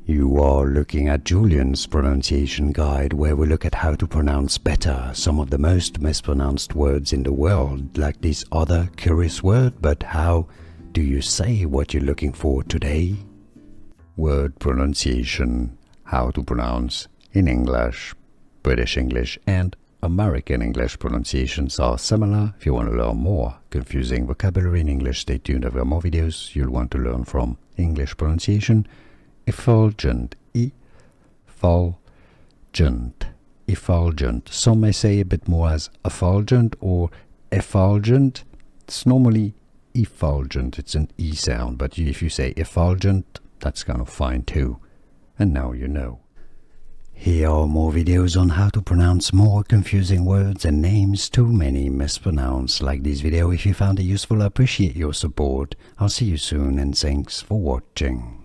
You are looking at Julian's pronunciation guide, where we look at how to pronounce better some of the most mispronounced words in the world, like this other curious word. But how do you say what you're looking for today? Word pronunciation. How to pronounce in English. British English and American English pronunciations are similar. If you want to learn more confusing vocabulary in English, stay tuned. I've got more videos you'll want to learn from English pronunciation. Effulgent, effulgent, effulgent. Some may say a bit more as effulgent or effulgent. It's normally effulgent, it's an E sound, but if you say effulgent, that's kind of fine too. And now you know. Here are more videos on how to pronounce more confusing words and names too many mispronounced. Like this video if you found it useful. I appreciate your support. I'll see you soon and thanks for watching.